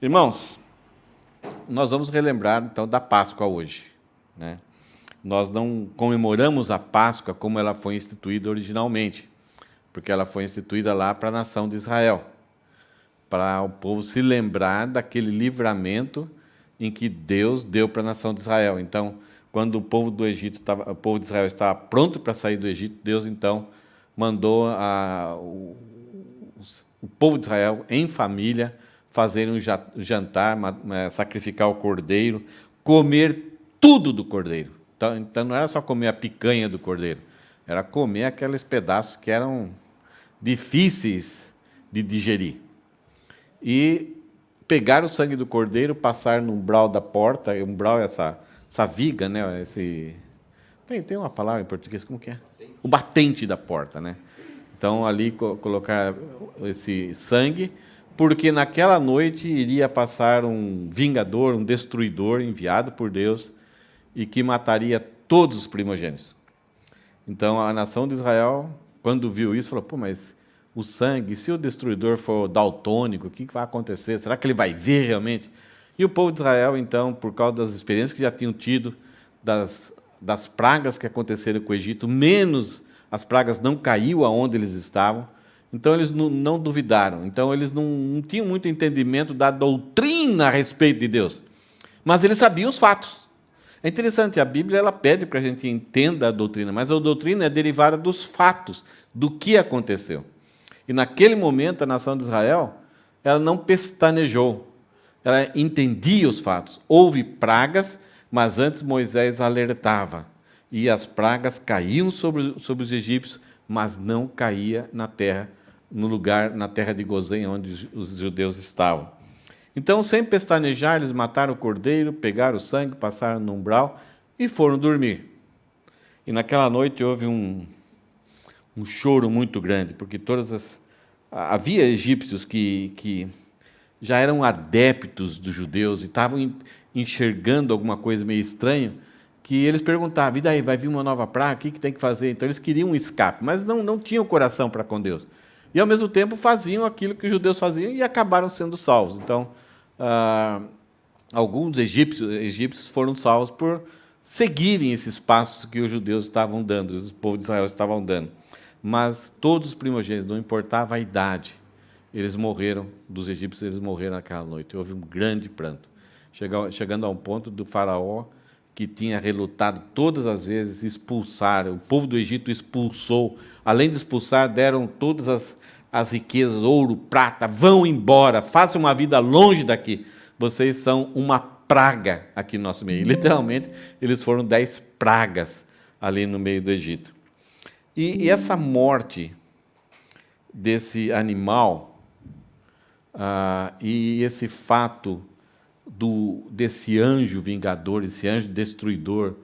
Irmãos, nós vamos relembrar então da Páscoa hoje, né? Nós não comemoramos a Páscoa como ela foi instituída originalmente, porque ela foi instituída lá para a nação de Israel, para o povo se lembrar daquele livramento em que Deus deu para a nação de Israel. Então, quando o povo do Egito o povo de Israel estava pronto para sair do Egito, Deus então mandou o povo de Israel em família fazer um jantar, sacrificar o cordeiro, comer tudo do cordeiro. Então não era só comer a picanha do cordeiro, era comer aqueles pedaços que eram difíceis de digerir. E pegar o sangue do cordeiro, passar no umbral da porta, umbral é essa viga, né? Tem uma palavra em português, como que é? O batente da porta, né? Então, ali colocar esse sangue, porque naquela noite iria passar um vingador, um destruidor enviado por Deus e que mataria todos os primogênitos. Então, a nação de Israel, quando viu isso, falou, pô, mas o sangue, se o destruidor for daltônico, o que vai acontecer? Será que ele vai ver realmente? E o povo de Israel, então, por causa das experiências que já tinham tido, das pragas que aconteceram com o Egito, menos as pragas não caíram aonde eles estavam, então eles não duvidaram. Então eles não tinham muito entendimento da doutrina a respeito de Deus, mas eles sabiam os fatos. É interessante, a Bíblia ela pede para a gente entenda a doutrina, mas a doutrina é derivada dos fatos, do que aconteceu. E naquele momento a nação de Israel, ela não pestanejou, ela entendia os fatos. Houve pragas, mas antes Moisés alertava. E as pragas caíam sobre os egípcios, mas não caía na terra, no lugar, na terra de Gozém, onde os judeus estavam. Então, sem pestanejar, eles mataram o cordeiro, pegaram o sangue, passaram no umbral e foram dormir. E naquela noite houve um choro muito grande, porque havia egípcios que já eram adeptos dos judeus e estavam enxergando alguma coisa meio estranha, que eles perguntavam, e daí, vai vir uma nova praga, o que tem que fazer? Então eles queriam um escape, mas não tinham coração para com Deus. E ao mesmo tempo faziam aquilo que os judeus faziam e acabaram sendo salvos. Então, alguns egípcios foram salvos por seguirem esses passos que os judeus estavam dando, os povos de Israel estavam dando. Mas todos os primogênitos, não importava a idade, eles morreram, dos egípcios, eles morreram naquela noite. Houve um grande pranto, chegando a um ponto do faraó, que tinha relutado todas as vezes, expulsar, o povo do Egito expulsou, além de expulsar, deram todas as riquezas, ouro, prata, vão embora, façam uma vida longe daqui, vocês são uma praga aqui no nosso meio. E, literalmente, eles foram 10 pragas ali no meio do Egito. E essa morte desse animal, e esse fato desse anjo vingador, esse anjo destruidor,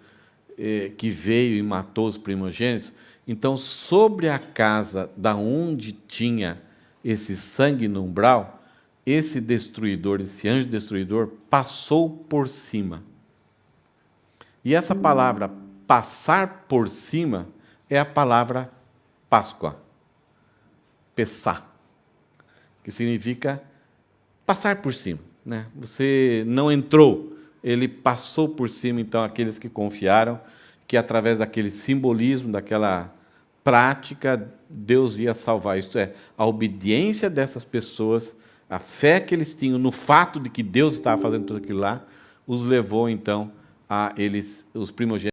que veio e matou os primogênitos, então, sobre a casa da onde tinha esse sangue no umbral, esse destruidor, esse anjo destruidor, passou por cima. E essa palavra, passar por cima, é a palavra Páscoa, Pessá, que significa passar por cima, né? Você não entrou, ele passou por cima. Então, aqueles que confiaram que através daquele simbolismo, daquela prática, Deus ia salvar. Isto é, a obediência dessas pessoas, a fé que eles tinham no fato de que Deus estava fazendo tudo aquilo lá, os levou então a eles, os primogênitos,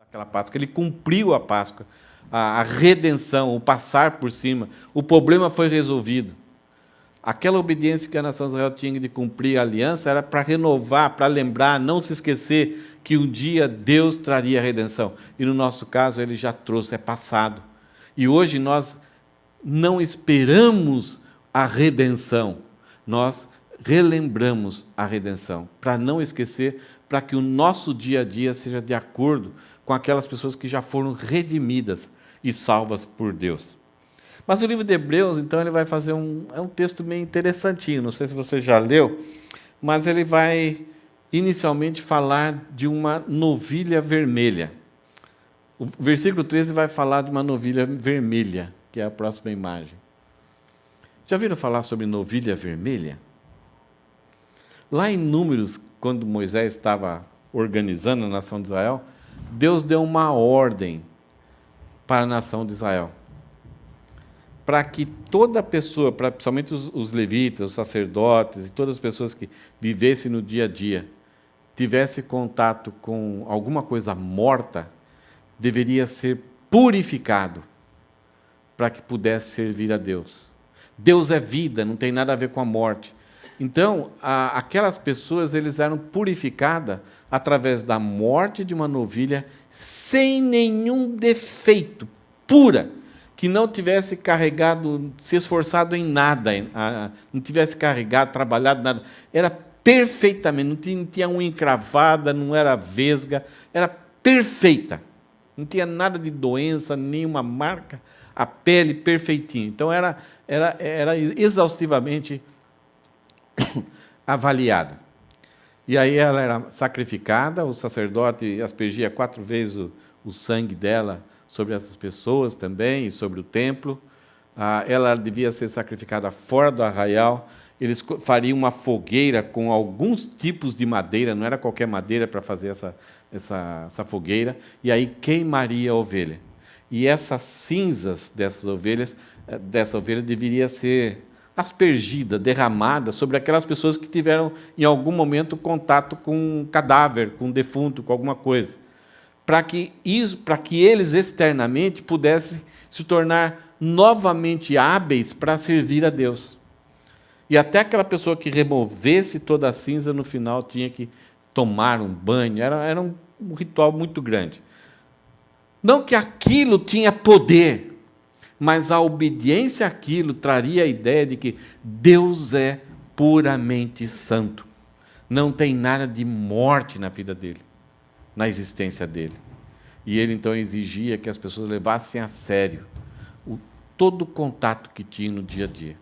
aquela Páscoa, ele cumpriu a Páscoa, a redenção, o passar por cima, o problema foi resolvido. Aquela obediência que a nação de Israel tinha de cumprir a aliança era para renovar, para lembrar, não se esquecer que um dia Deus traria a redenção. E no nosso caso, ele já trouxe, é passado. E hoje nós não esperamos a redenção, nós relembramos a redenção, para não esquecer, para que o nosso dia a dia seja de acordo com aquelas pessoas que já foram redimidas e salvas por Deus. Mas o livro de Hebreus, então, ele vai fazer um texto meio interessantinho, não sei se você já leu, mas ele vai inicialmente falar de uma novilha vermelha. O versículo 13 vai falar de uma novilha vermelha, que é a próxima imagem. Já ouviram falar sobre novilha vermelha? Lá em Números, quando Moisés estava organizando a nação de Israel, Deus deu uma ordem para a nação de Israel, para que toda pessoa, principalmente os levitas, os sacerdotes e todas as pessoas que vivessem no dia a dia, tivesse contato com alguma coisa morta, deveria ser purificado para que pudesse servir a Deus. Deus é vida, não tem nada a ver com a morte. Então, aquelas pessoas, eles eram purificadas através da morte de uma novilha sem nenhum defeito, pura, que não tivesse carregado, se esforçado em nada, não tivesse carregado, trabalhado, nada. Era perfeitamente, não tinha unha encravada, não era vesga, era perfeita. Não tinha nada de doença, nenhuma marca, a pele perfeitinha. Então, era exaustivamente avaliada. E aí ela era sacrificada, o sacerdote aspergia 4 vezes o sangue dela sobre essas pessoas também, e sobre o templo. Ela devia ser sacrificada fora do arraial. Eles fariam uma fogueira com alguns tipos de madeira, não era qualquer madeira para fazer essa fogueira, e aí queimaria a ovelha. E essas cinzas dessa ovelha deveria ser aspergida, derramada sobre aquelas pessoas que tiveram, em algum momento, contato com um cadáver, com um defunto, com alguma coisa, para que eles externamente pudessem se tornar novamente hábeis para servir a Deus. E até aquela pessoa que removesse toda a cinza, no final tinha que tomar um banho, era um ritual muito grande. Não que aquilo tinha poder, mas a obediência àquilo traria a ideia de que Deus é puramente santo. Não tem nada de morte na vida dele, na existência dele. E ele então exigia que as pessoas levassem a sério todo o contato que tinha no dia a dia.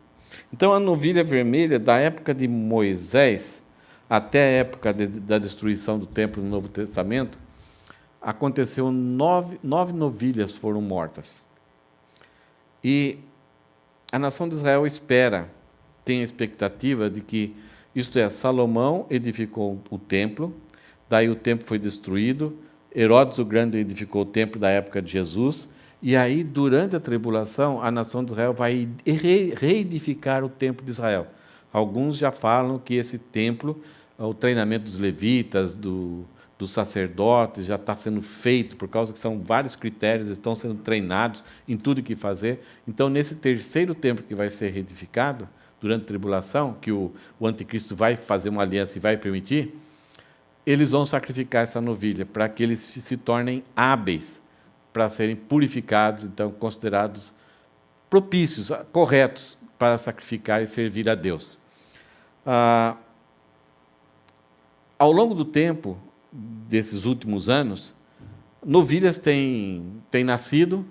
Então a novilha vermelha, da época de Moisés até a época da destruição do templo no Novo Testamento, aconteceu 9 novilhas foram mortas. E a nação de Israel tem a expectativa de que, isto é, Salomão edificou o templo, daí o templo foi destruído, Herodes o Grande edificou o templo da época de Jesus, e aí, durante a tribulação, a nação de Israel vai reedificar o templo de Israel. Alguns já falam que esse templo, o treinamento dos levitas, dos sacerdotes, já está sendo feito, por causa que são vários critérios, estão sendo treinados em tudo o que fazer. Então, nesse terceiro templo que vai ser reedificado, durante a tribulação, que o anticristo vai fazer uma aliança e vai permitir, eles vão sacrificar essa novilha, para que eles se tornem hábeis, para serem purificados, então considerados propícios, corretos, para sacrificar e servir a Deus. Ao longo do tempo, desses últimos anos, novilhas têm nascido,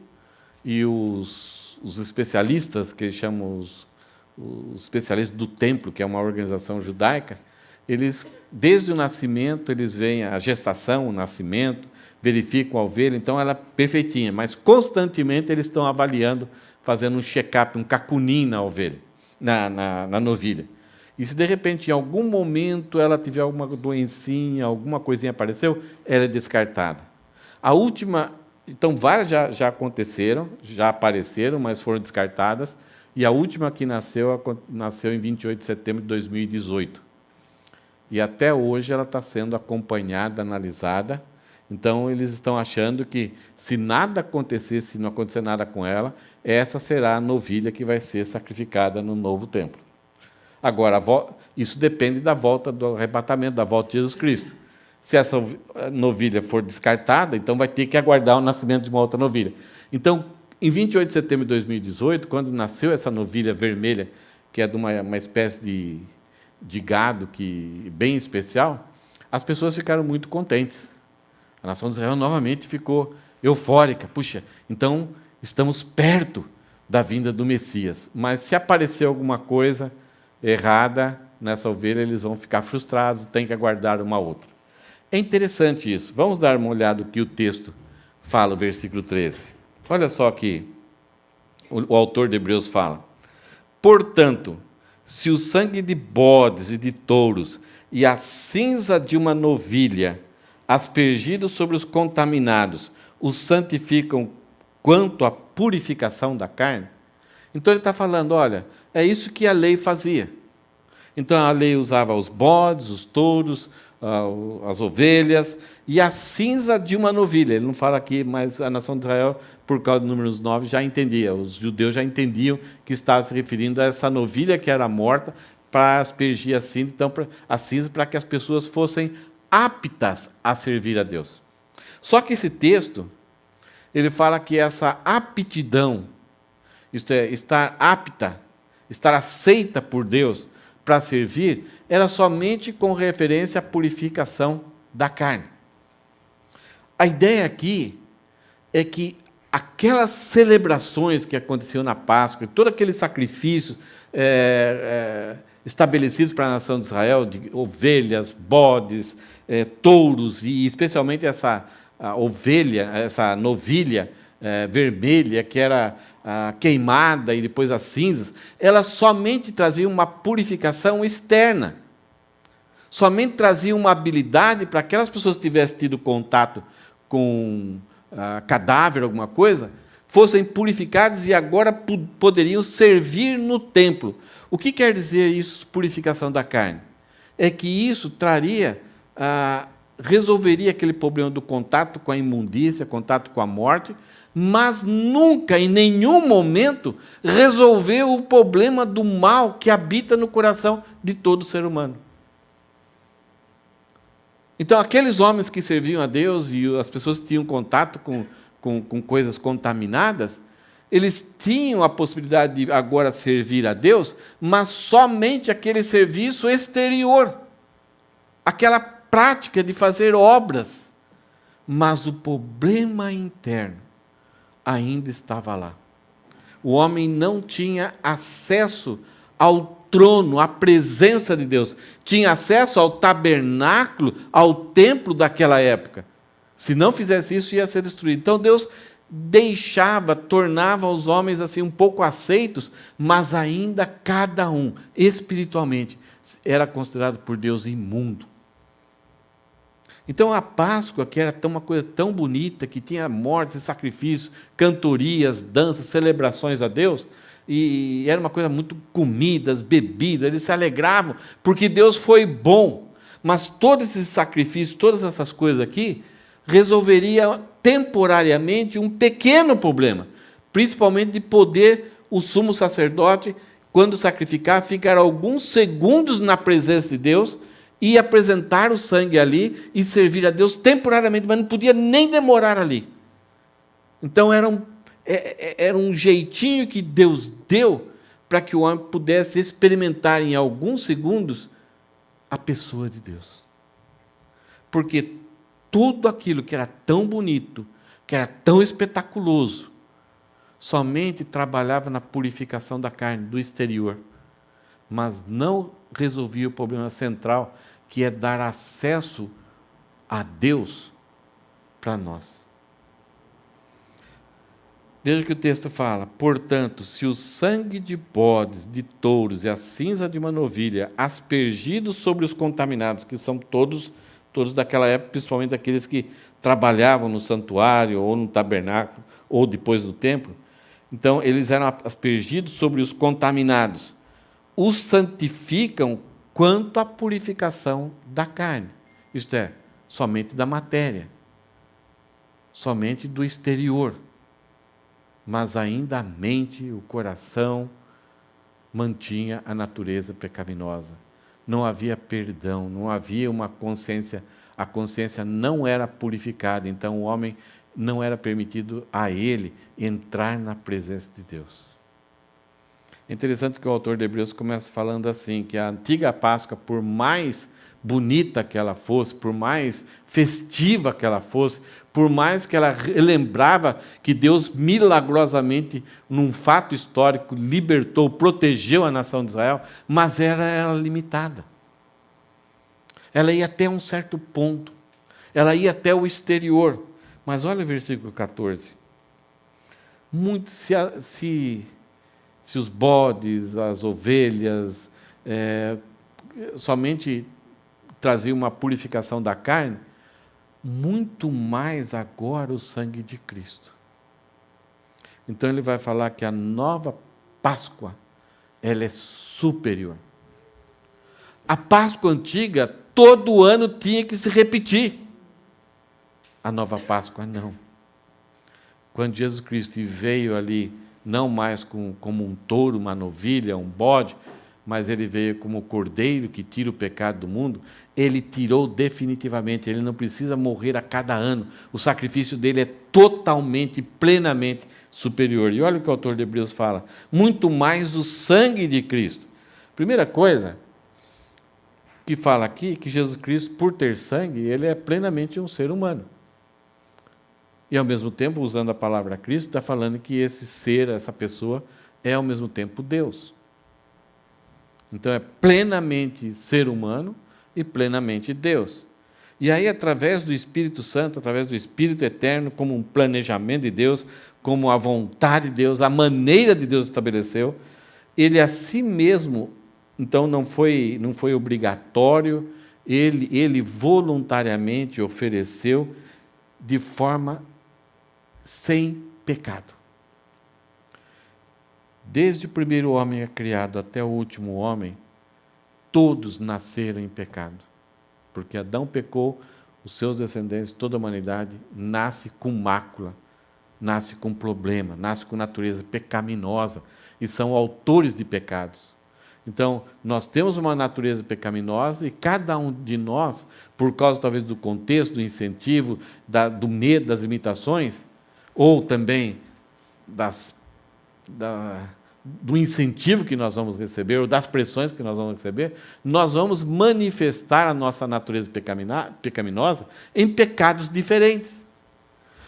e os especialistas, que eles chamam os especialistas do templo, que é uma organização judaica, eles, desde o nascimento, eles veem a gestação, o nascimento, verificam a ovelha, então ela é perfeitinha, mas constantemente eles estão avaliando, fazendo um check-up, um cacunim na ovelha, na novilha. E se de repente, em algum momento, ela tiver alguma doencinha, alguma coisinha apareceu, ela é descartada. A última, então várias já aconteceram, já apareceram, mas foram descartadas, e a última que nasceu em 28 de setembro de 2018. E até hoje ela está sendo acompanhada, analisada, Então, eles estão achando que, se nada acontecer, se não acontecer nada com ela, essa será a novilha que vai ser sacrificada no novo templo. Agora, isso depende da volta do arrebatamento, da volta de Jesus Cristo. Se essa novilha for descartada, então vai ter que aguardar o nascimento de uma outra novilha. Então, em 28 de setembro de 2018, quando nasceu essa novilha vermelha, que é de uma espécie de gado bem especial, as pessoas ficaram muito contentes. A nação de Israel novamente ficou eufórica. Puxa, então estamos perto da vinda do Messias. Mas se aparecer alguma coisa errada nessa ovelha, eles vão ficar frustrados, tem que aguardar uma outra. É interessante isso. Vamos dar uma olhada no que o texto fala, o versículo 13. Olha só que o autor de Hebreus fala. Portanto, se o sangue de bodes e de touros e a cinza de uma novilha, aspergidos sobre os contaminados, os santificam quanto à purificação da carne? Então ele está falando, olha, é isso que a lei fazia. Então a lei usava os bodes, os touros, as ovelhas e a cinza de uma novilha. Ele não fala aqui, mas a nação de Israel, por causa do número 9, já entendia. Os judeus já entendiam que estava se referindo a essa novilha que era morta para aspergir a cinza, então, a cinza para que as pessoas fossem aptas a servir a Deus. Só que esse texto, ele fala que essa aptidão, isto é, estar apta, estar aceita por Deus para servir, era somente com referência à purificação da carne. A ideia aqui é que aquelas celebrações que aconteciam na Páscoa, todos aqueles sacrifícios estabelecidos para a nação de Israel, de ovelhas, bodes, touros, e especialmente essa ovelha, essa novilha vermelha, que era queimada e depois as cinzas, elas somente traziam uma purificação externa. Somente traziam uma habilidade para aquelas pessoas que tivessem tido contato com cadáver, alguma coisa, fossem purificadas e agora poderiam servir no templo. O que quer dizer isso, purificação da carne? É que isso resolveria aquele problema do contato com a imundícia, contato com a morte, mas nunca, em nenhum momento, resolveu o problema do mal que habita no coração de todo ser humano. Então, aqueles homens que serviam a Deus e as pessoas que tinham contato com coisas contaminadas, eles tinham a possibilidade de agora servir a Deus, mas somente aquele serviço exterior, aquela prática de fazer obras. Mas o problema interno ainda estava lá. O homem não tinha acesso ao trono, à presença de Deus. Tinha acesso ao tabernáculo, ao templo daquela época. Se não fizesse isso, ia ser destruído. Então Deus tornava os homens assim um pouco aceitos, mas ainda cada um, espiritualmente, era considerado por Deus imundo. Então a Páscoa, que era uma coisa tão bonita, que tinha mortes, sacrifícios, cantorias, danças, celebrações a Deus, e era uma coisa muito comidas, bebidas, eles se alegravam, porque Deus foi bom. Mas todos esses sacrifícios, todas essas coisas aqui, resolveria temporariamente um pequeno problema, principalmente de poder o sumo sacerdote, quando sacrificar, ficar alguns segundos na presença de Deus e apresentar o sangue ali e servir a Deus temporariamente, mas não podia nem demorar ali. Então era um jeitinho que Deus deu para que o homem pudesse experimentar em alguns segundos a pessoa de Deus. Porque tudo aquilo que era tão bonito, que era tão espetaculoso, somente trabalhava na purificação da carne, do exterior, mas não resolvia o problema central, que é dar acesso a Deus para nós. Veja o que o texto fala. Portanto, se o sangue de bodes, de touros e a cinza de uma novilha, aspergidos sobre os contaminados, que são todos daquela época, principalmente aqueles que trabalhavam no santuário, ou no tabernáculo, ou depois do templo, então eles eram aspergidos sobre os contaminados, os santificam quanto à purificação da carne, isto é, somente da matéria. somente do exterior, mas ainda a mente, o coração, mantinha a natureza pecaminosa. Não havia perdão, não havia uma consciência, a consciência não era purificada, então o homem não era permitido a ele entrar na presença de Deus. É interessante que o autor de Hebreus começa falando assim, que a antiga Páscoa, por mais bonita que ela fosse, por mais festiva que ela fosse, por mais que ela lembrava que Deus milagrosamente, num fato histórico, libertou, protegeu a nação de Israel, mas era limitada. Ela ia até um certo ponto, ela ia até o exterior. Mas olha o versículo 14. Muito se os bodes, as ovelhas, somente traziam uma purificação da carne, muito mais agora o sangue de Cristo. Então ele vai falar que a nova Páscoa, ela é superior. A Páscoa antiga, todo ano tinha que se repetir. A nova Páscoa não. Quando Jesus Cristo veio ali, não mais como um touro, uma novilha, um bode, mas ele veio como o cordeiro que tira o pecado do mundo, ele tirou definitivamente, ele não precisa morrer a cada ano, o sacrifício dele é totalmente, plenamente superior. E olha o que o autor de Hebreus fala, muito mais o sangue de Cristo. Primeira coisa que fala aqui, que Jesus Cristo, por ter sangue, ele é plenamente um ser humano. E ao mesmo tempo, usando a palavra Cristo, está falando que esse ser, essa pessoa, é ao mesmo tempo Deus. Então é plenamente ser humano e plenamente Deus. E aí, através do Espírito Santo, através do Espírito Eterno, como um planejamento de Deus, como a vontade de Deus, a maneira de Deus estabeleceu, ele a si mesmo, então não foi obrigatório, ele voluntariamente ofereceu de forma sem pecado. Desde o primeiro homem criado até o último homem, todos nasceram em pecado. Porque Adão pecou, os seus descendentes, toda a humanidade, nasce com mácula, nasce com problema, nasce com natureza pecaminosa, e são autores de pecados. Então, nós temos uma natureza pecaminosa e cada um de nós, por causa talvez do contexto, do incentivo, do medo, das limitações, ou também do incentivo que nós vamos receber, ou das pressões que nós vamos receber, nós vamos manifestar a nossa natureza pecaminosa em pecados diferentes.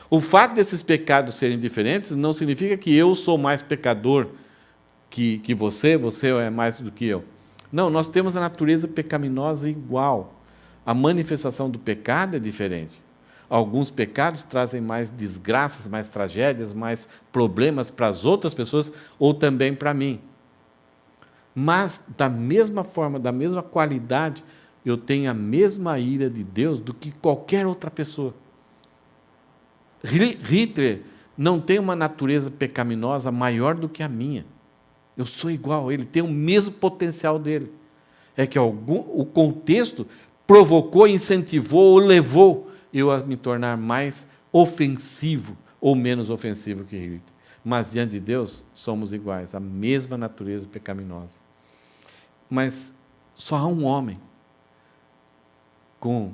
O fato desses pecados serem diferentes não significa que eu sou mais pecador que você é mais do que eu. Não, nós temos a natureza pecaminosa igual. A manifestação do pecado é diferente. Alguns pecados trazem mais desgraças, mais tragédias, mais problemas para as outras pessoas ou também para mim. Mas, da mesma forma, da mesma qualidade, eu tenho a mesma ira de Deus do que qualquer outra pessoa. Hitler não tem uma natureza pecaminosa maior do que a minha. Eu sou igual, ele tem o mesmo potencial dele. É que o contexto provocou, incentivou ou levou eu a me tornar mais ofensivo ou menos ofensivo que Hitler. Mas diante de Deus, somos iguais, a mesma natureza pecaminosa. Mas só há um homem com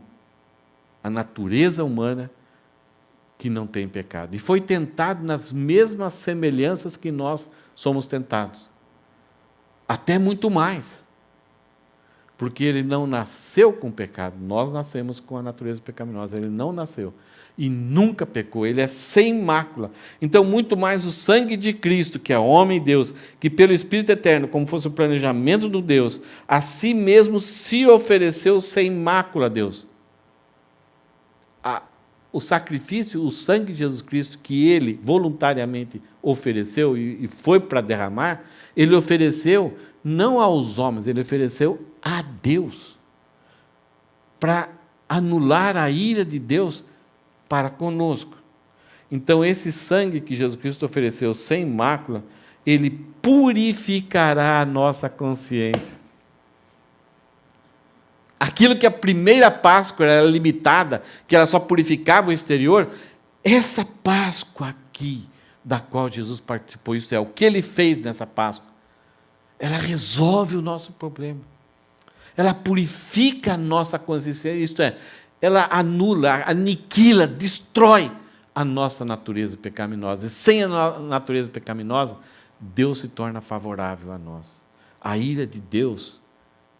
a natureza humana que não tem pecado. E foi tentado nas mesmas semelhanças que nós somos tentados. Até muito mais. Porque ele não nasceu com pecado. Nós nascemos com a natureza pecaminosa. Ele não nasceu. E nunca pecou. Ele é sem mácula. Então, muito mais o sangue de Cristo, que é homem e Deus, que pelo Espírito Eterno, como fosse o planejamento do Deus, a si mesmo se ofereceu sem mácula a Deus. O sacrifício, o sangue de Jesus Cristo, que ele voluntariamente ofereceu e foi para derramar, ele ofereceu não aos homens, ele ofereceu a Deus, para anular a ira de Deus para conosco. Então, esse sangue que Jesus Cristo ofereceu sem mácula, ele purificará a nossa consciência. Aquilo que a primeira Páscoa era limitada, que ela só purificava o exterior, Essa Páscoa aqui, da qual Jesus participou, isso é, o que ele fez nessa Páscoa, ela resolve o nosso problema. Ela purifica a nossa consciência, isto é, ela anula, aniquila, destrói a nossa natureza pecaminosa. E sem a natureza pecaminosa, Deus se torna favorável a nós. A ira de Deus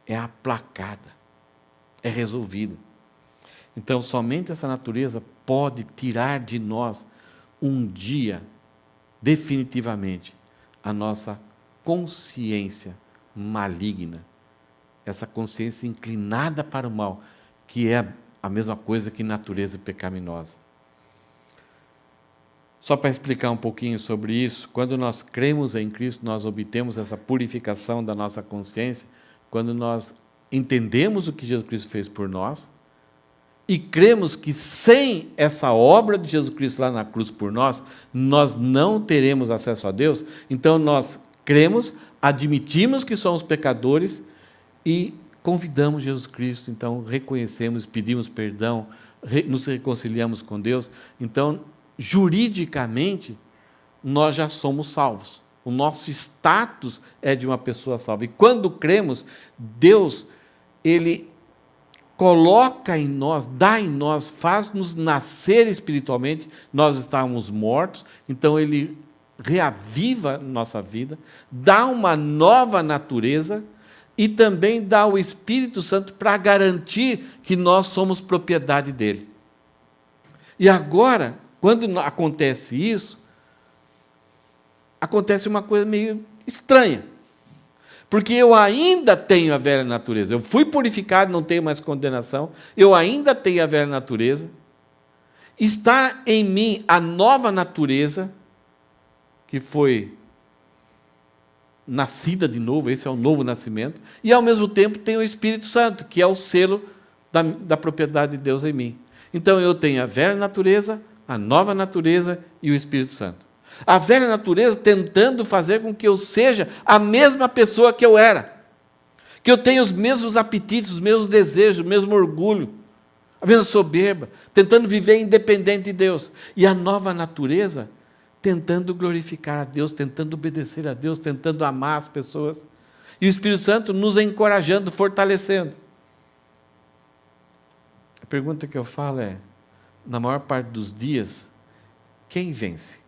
é aplacada, é resolvida. Então, somente essa natureza pode tirar de nós, um dia, definitivamente, a nossa consciência maligna, essa consciência inclinada para o mal, que é a mesma coisa que natureza pecaminosa. Só para explicar um pouquinho sobre isso, quando nós cremos em Cristo, nós obtemos essa purificação da nossa consciência, quando nós entendemos o que Jesus Cristo fez por nós, e cremos que sem essa obra de Jesus Cristo lá na cruz por nós, nós não teremos acesso a Deus. Então nós cremos, admitimos que somos pecadores e convidamos Jesus Cristo, então reconhecemos, pedimos perdão, nos reconciliamos com Deus. Então, juridicamente, nós já somos salvos. O nosso status é de uma pessoa salva. E quando cremos, Deus, Ele coloca em nós, dá em nós, faz-nos nascer espiritualmente. Nós estávamos mortos, então Ele reaviva nossa vida, dá uma nova natureza e também dá o Espírito Santo para garantir que nós somos propriedade dEle. E agora, quando acontece isso, acontece uma coisa meio estranha. Porque eu ainda tenho a velha natureza. Eu fui purificado, não tenho mais condenação. Eu ainda tenho a velha natureza. Está em mim a nova natureza, que foi nascida de novo, esse é o novo nascimento. E, ao mesmo tempo, tem o Espírito Santo, que é o selo da propriedade de Deus em mim. Então, eu tenho a velha natureza, a nova natureza e o Espírito Santo. A velha natureza tentando fazer com que eu seja a mesma pessoa que eu era. Que eu tenha os mesmos apetites, os mesmos desejos, o mesmo orgulho, a mesma soberba, tentando viver independente de Deus. E a nova natureza tentando glorificar a Deus, tentando obedecer a Deus, tentando amar as pessoas. E o Espírito Santo nos encorajando, fortalecendo. A pergunta que eu falo é, na maior parte dos dias, quem vence?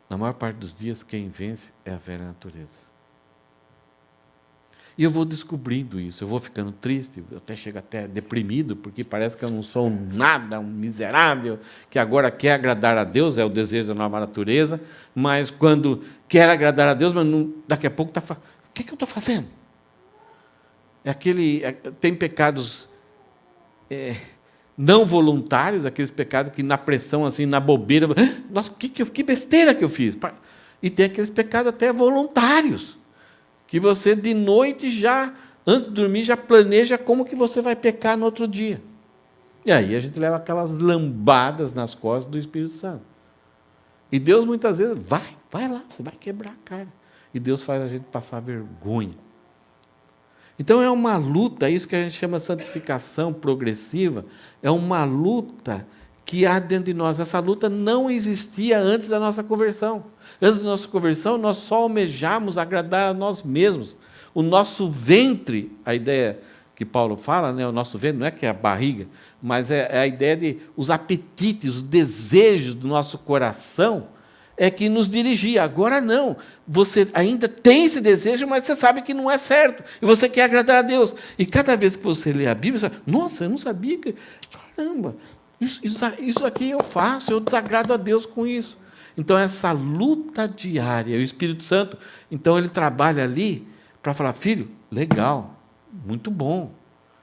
Na maior parte dos dias, quem vence é a velha natureza. E eu vou descobrindo isso, eu vou ficando triste, eu até chego até deprimido, porque parece que eu não sou nada, um miserável, que agora quer agradar a Deus, é o desejo da nova natureza, mas quando quer agradar a Deus, mas não, daqui a pouco está... O que eu estou fazendo? Tem pecados não voluntários, aqueles pecados que na pressão, assim, na bobeira, nossa, que besteira que eu fiz. E tem aqueles pecados até voluntários, que você de noite já, antes de dormir, já planeja como que você vai pecar no outro dia. E aí a gente leva aquelas lambadas nas costas do Espírito Santo. E Deus muitas vezes, vai lá, você vai quebrar a cara. E Deus faz a gente passar vergonha. Então é uma luta, isso que a gente chama de santificação progressiva, é uma luta que há dentro de nós. Essa luta não existia antes da nossa conversão. Antes da nossa conversão, nós só almejamos agradar a nós mesmos. O nosso ventre, a ideia que Paulo fala, né, o nosso ventre não é que é a barriga, mas é a ideia de os apetites, os desejos do nosso coração, é que nos dirigia. Agora não, você ainda tem esse desejo, mas você sabe que não é certo, e você quer agradar a Deus. E cada vez que você lê a Bíblia, você fala, nossa, eu não sabia que... Caramba, isso aqui eu faço, eu desagrado a Deus com isso. Então, essa luta diária, o Espírito Santo, então ele trabalha ali para falar, filho, legal, muito bom,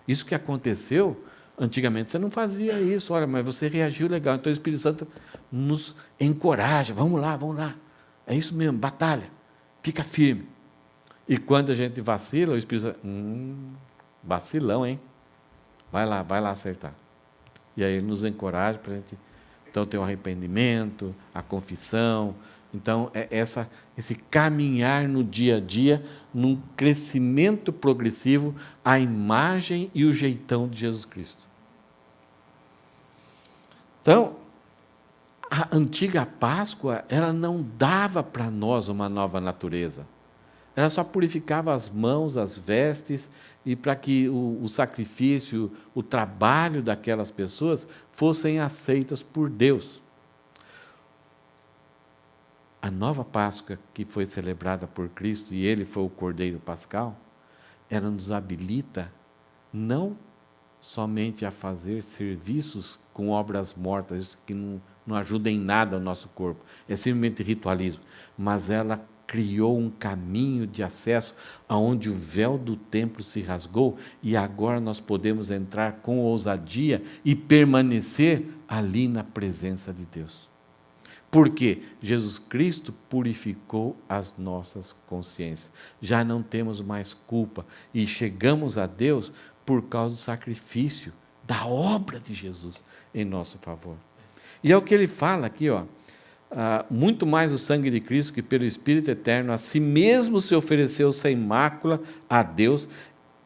isso que aconteceu, antigamente você não fazia isso, olha, mas você reagiu legal. Então o Espírito Santo nos encoraja, vamos lá, é isso mesmo, batalha, fica firme. E quando a gente vacila, o Espírito Santo, vacilão, hein? Vai lá acertar. E aí ele nos encoraja para a gente Então tem o arrependimento, a confissão. Então é esse caminhar no dia a dia, num crescimento progressivo, a imagem e o jeitão de Jesus Cristo. Então, a antiga Páscoa, ela não dava para nós uma nova natureza. Ela só purificava as mãos, as vestes, e para que o sacrifício, o trabalho daquelas pessoas fossem aceitas por Deus. A nova Páscoa que foi celebrada por Cristo, e Ele foi o Cordeiro Pascal, ela nos habilita não somente a fazer serviços com obras mortas, isso que não ajuda em nada o nosso corpo, é simplesmente ritualismo, mas ela criou um caminho de acesso aonde o véu do templo se rasgou e agora nós podemos entrar com ousadia e permanecer ali na presença de Deus. Porque Jesus Cristo purificou as nossas consciências. Já não temos mais culpa e chegamos a Deus por causa do sacrifício, da obra de Jesus em nosso favor. E é o que ele fala aqui, ó. Muito mais o sangue de Cristo, que pelo Espírito Eterno a si mesmo se ofereceu sem mácula a Deus.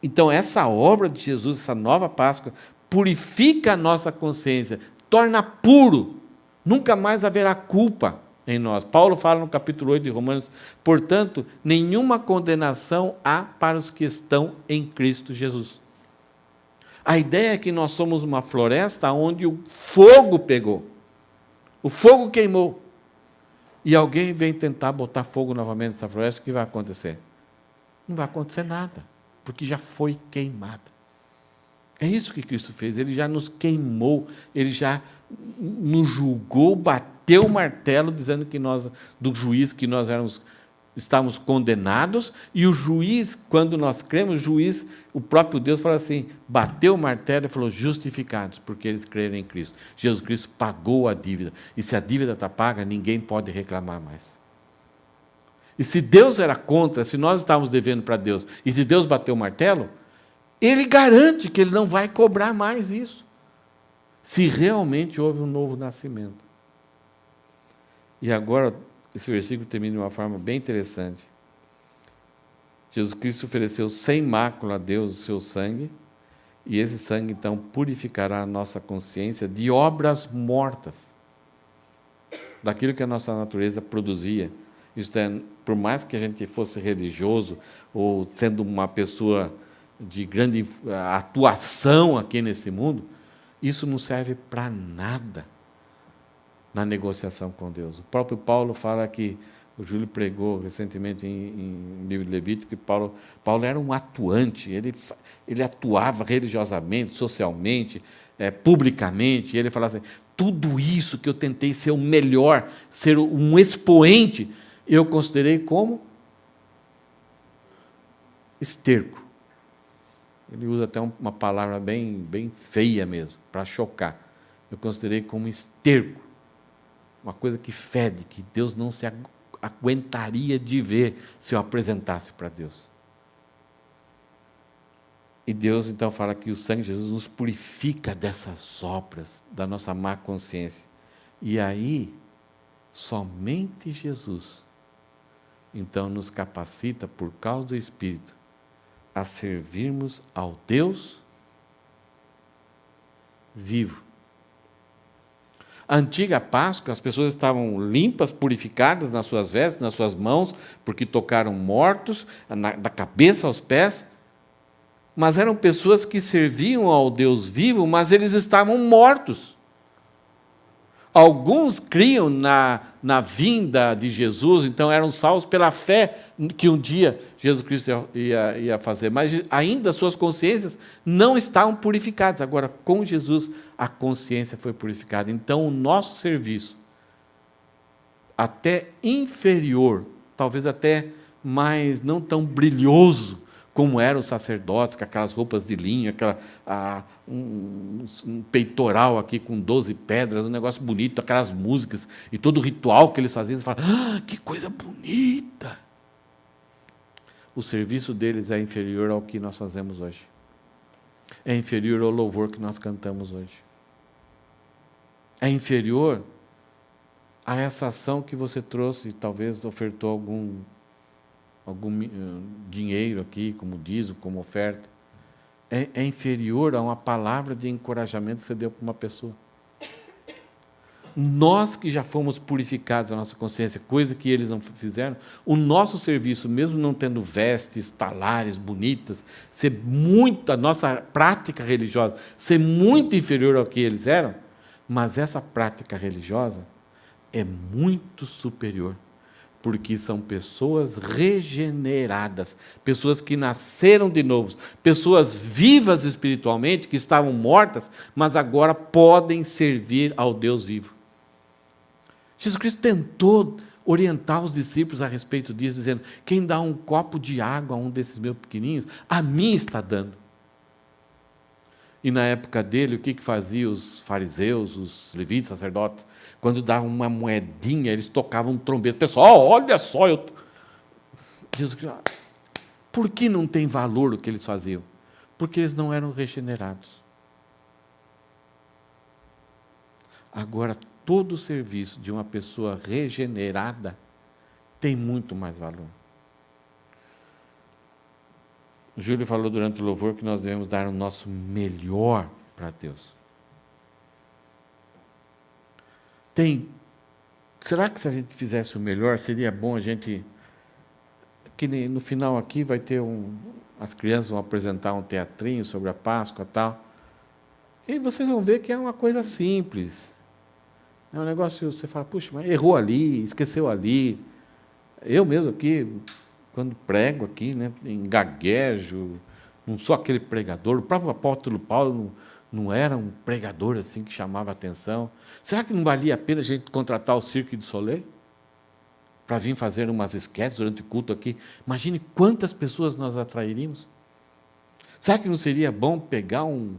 Então essa obra de Jesus, essa nova Páscoa, purifica a nossa consciência, torna puro, nunca mais haverá culpa em nós. Paulo fala no capítulo 8 de Romanos, portanto, nenhuma condenação há para os que estão em Cristo Jesus. A ideia é que nós somos uma floresta onde o fogo pegou, o fogo queimou, e alguém vem tentar botar fogo novamente nessa floresta, o que vai acontecer? Não vai acontecer nada, porque já foi queimada. É isso que Cristo fez, Ele já nos queimou, Ele já nos julgou, bateu o martelo, dizendo que nós, do juiz, que nós estávamos condenados, e o juiz, quando nós cremos, o juiz, o próprio Deus fala assim, bateu o martelo e falou, justificados, porque eles creram em Cristo. Jesus Cristo pagou a dívida, e se a dívida está paga, ninguém pode reclamar mais. E se Deus era contra, se nós estávamos devendo para Deus, e se Deus bateu o martelo, Ele garante que Ele não vai cobrar mais isso, se realmente houve um novo nascimento. E agora, esse versículo termina de uma forma bem interessante. Jesus Cristo ofereceu sem mácula a Deus o seu sangue, e esse sangue, então, purificará a nossa consciência de obras mortas, daquilo que a nossa natureza produzia. Isto é, por mais que a gente fosse religioso, ou sendo uma pessoa de grande atuação aqui nesse mundo, isso não serve para nada na negociação com Deus. O próprio Paulo fala que, o Júlio pregou recentemente em livro de Levítico, que Paulo era um atuante, ele atuava religiosamente, socialmente, publicamente, e ele falava assim, tudo isso que eu tentei ser o melhor, ser um expoente, eu considerei como esterco. Ele usa até uma palavra bem feia mesmo, para chocar. Eu considerei como esterco, uma coisa que fede, que Deus não se aguentaria de ver se eu apresentasse para Deus. E Deus então fala que o sangue de Jesus nos purifica dessas obras, da nossa má consciência. E aí, somente Jesus, então, nos capacita, por causa do Espírito, a servirmos ao Deus vivo. A antiga Páscoa, as pessoas estavam limpas, purificadas nas suas vestes, nas suas mãos, porque tocaram mortos, da cabeça aos pés, mas eram pessoas que serviam ao Deus vivo, mas eles estavam mortos. Alguns criam na vinda de Jesus, então eram salvos pela fé que um dia Jesus Cristo ia fazer, mas ainda suas consciências não estavam purificadas. Agora, com Jesus, a consciência foi purificada. Então, o nosso serviço, até inferior, talvez até mais não tão brilhoso, como eram os sacerdotes, com aquelas roupas de linho, um peitoral aqui com 12 pedras, um negócio bonito, aquelas músicas, e todo o ritual que eles faziam, você fala, que coisa bonita! O serviço deles é inferior ao que nós fazemos hoje. É inferior ao louvor que nós cantamos hoje. é inferior a essa ação que você trouxe, talvez ofertou algum dinheiro aqui, como dízimo, como oferta. É inferior a uma palavra de encorajamento que você deu para uma pessoa. Nós que já fomos purificados a nossa consciência, coisa que eles não fizeram, o nosso serviço, mesmo não tendo vestes, talares bonitas, a nossa prática religiosa ser muito inferior ao que eles eram, mas essa prática religiosa é muito superior, porque são pessoas regeneradas, pessoas que nasceram de novo, pessoas vivas espiritualmente, que estavam mortas, mas agora podem servir ao Deus vivo. Jesus Cristo tentou orientar os discípulos a respeito disso, dizendo: quem dá um copo de água a um desses meus pequenininhos, a mim está dando. E na época dele, o que faziam os fariseus, os levitas, sacerdotes? Quando davam uma moedinha, eles tocavam um trombeta. Pessoal, olha só, Jesus Cristo, por que não tem valor o que eles faziam? Porque eles não eram regenerados. Agora, todo o serviço de uma pessoa regenerada tem muito mais valor. O Júlio falou durante o louvor que nós devemos dar o nosso melhor para Deus. Será que se a gente fizesse o melhor, seria bom a gente... Que no final aqui vai ter as crianças vão apresentar um teatrinho sobre a Páscoa e tal. E vocês vão ver que é uma coisa simples. É um negócio, você fala, puxa, mas errou ali, esqueceu ali. Eu mesmo aqui, quando prego aqui, né, gaguejo, não sou aquele pregador. O próprio apóstolo Paulo não era um pregador assim que chamava a atenção. Será que não valia a pena a gente contratar o Cirque du Soleil para vir fazer umas esquetes durante o culto aqui? Imagine quantas pessoas nós atrairíamos. Será que não seria bom pegar um